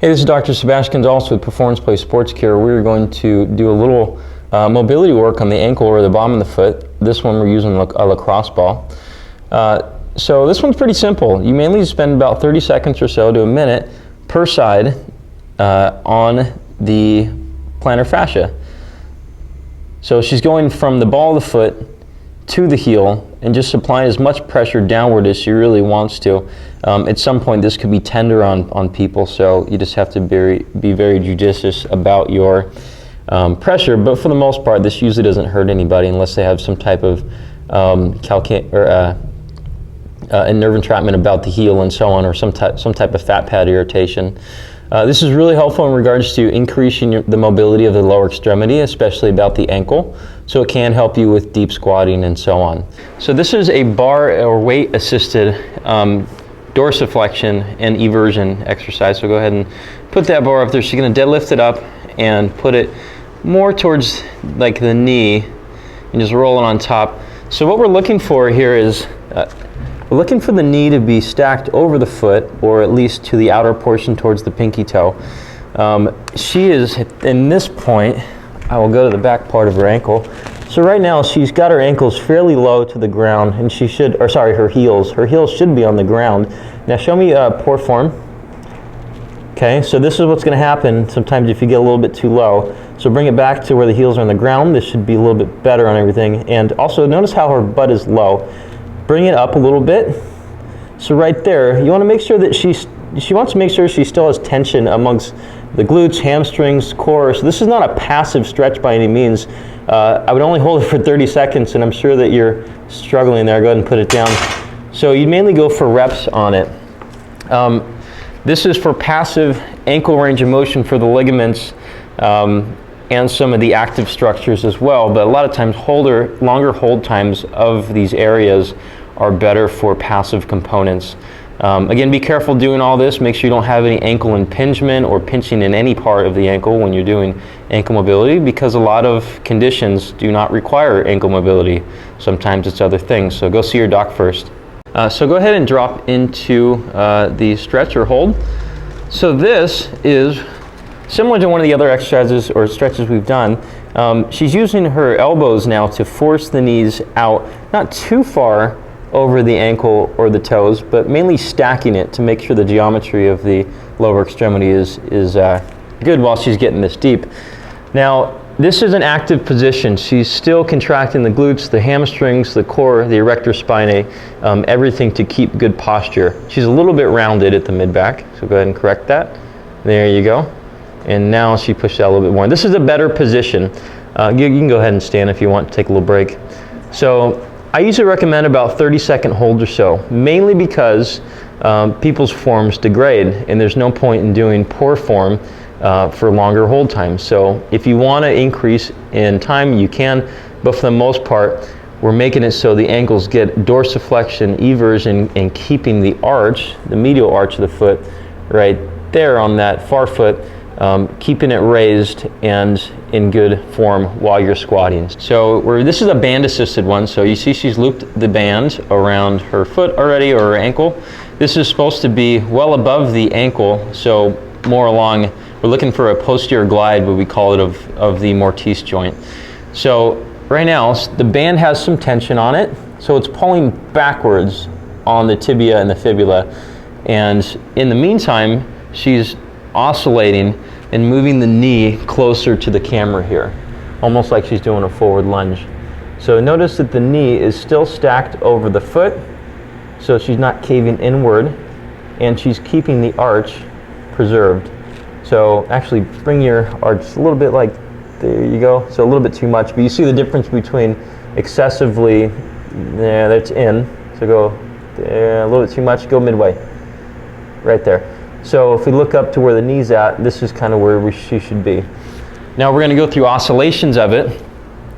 Hey, this is Dr. Sebastian Gonzalez with Performance Play Sports Care. We're going to do a little mobility work on the ankle or the bottom of the foot. This one we're using a lacrosse ball. So this one's pretty simple. You mainly spend about 30 seconds or so to a minute per side on the plantar fascia. So she's going from the ball of the foot to the heel and just applying as much pressure downward as she really wants to. At some point this could be tender on people, so you just have to be very judicious about your pressure, but for the most part this usually doesn't hurt anybody unless they have some type of nerve entrapment about the heel and so on, or some type of fat pad irritation. This is really helpful in regards to increasing the mobility of the lower extremity, especially about the ankle. So it can help you with deep squatting and so on. So this is a bar or weight assisted dorsiflexion and eversion exercise. So go ahead and put that bar up there. She's going to deadlift it up and put it more towards like the knee and just roll it on top. So what we're looking for here is we're looking for the knee to be stacked over the foot, or at least to the outer portion towards the pinky toe. She is, in this point, I will go to the back part of her ankle. So right now she's got her ankles fairly low to the ground, and she should, or sorry, her heels. Her heels should be on the ground. Now show me poor form. Okay, so this is what's going to happen sometimes if you get a little bit too low. So bring it back to where the heels are on the ground. This should be a little bit better on everything. And also notice how her butt is low. Bring it up a little bit. So right there, you want to make sure that she wants to make sure she still has tension amongst the glutes, hamstrings, core. So this is not a passive stretch by any means. I would only hold it for 30 seconds, and I'm sure that you're struggling there. Go ahead and put it down. So you mainly go for reps on it. This is for passive ankle range of motion for the ligaments and some of the active structures as well. But a lot of times longer hold times of these areas are better for passive components. Again, be careful doing all this. Make sure you don't have any ankle impingement or pinching in any part of the ankle when you're doing ankle mobility, because a lot of conditions do not require ankle mobility. Sometimes it's other things. So go see your doc first. So go ahead and drop into the stretch or hold. So this is similar to one of the other exercises or stretches we've done. She's using her elbows now to force the knees out, not too far over the ankle or the toes, but mainly stacking it to make sure the geometry of the lower extremity is good while she's getting this deep. Now, this is an active position. She's still contracting the glutes, the hamstrings, the core, the erector spinae, everything to keep good posture. She's a little bit rounded at the mid-back, so go ahead and correct that. There you go. And now she pushed out a little bit more. This is a better position. You can go ahead and stand if you want to take a little break. So I usually recommend about 30-second hold or so, mainly because people's forms degrade, and there's no point in doing poor form for longer hold times. So if you want to increase in time, you can, but for the most part, we're making it so the ankles get dorsiflexion, eversion, and keeping the arch, the medial arch of the foot, right there on that far foot, keeping it raised and in good form while you're squatting. So this is a band assisted one, so you see she's looped the band around her foot already, or her ankle. This is supposed to be well above the ankle, so more along, we're looking for a posterior glide, what we call it, of the Mortise joint. So right now the band has some tension on it, so it's pulling backwards on the tibia and the fibula, and in the meantime she's oscillating and moving the knee closer to the camera here, almost like she's doing a forward lunge. So notice that the knee is still stacked over the foot, so she's not caving inward, and she's keeping the arch preserved. So actually bring your arch a little bit, like there you go. So a little bit too much, but you see the difference between excessively, yeah, that's in. So go there, a little bit too much, go midway, right there. So if we look up to where the knee's at, this is kind of where she should be. Now we're going to go through oscillations of it.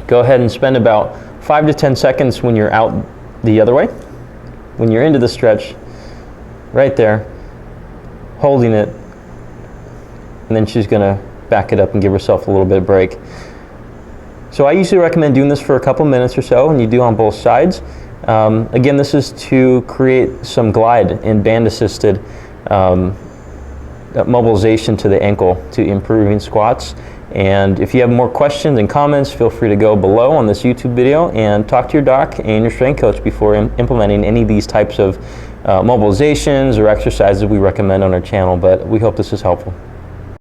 Go ahead and spend about 5 to 10 seconds when you're out the other way. When you're into the stretch, right there, holding it, and then she's going to back it up and give herself a little bit of break. So I usually recommend doing this for a couple minutes or so, and you do on both sides. Again, this is to create some glide in band assisted mobilization to the ankle to improving squats. And if you have more questions and comments, feel free to go below on this YouTube video and talk to your doc and your strength coach before implementing any of these types of mobilizations or exercises we recommend on our channel. But we hope this is helpful.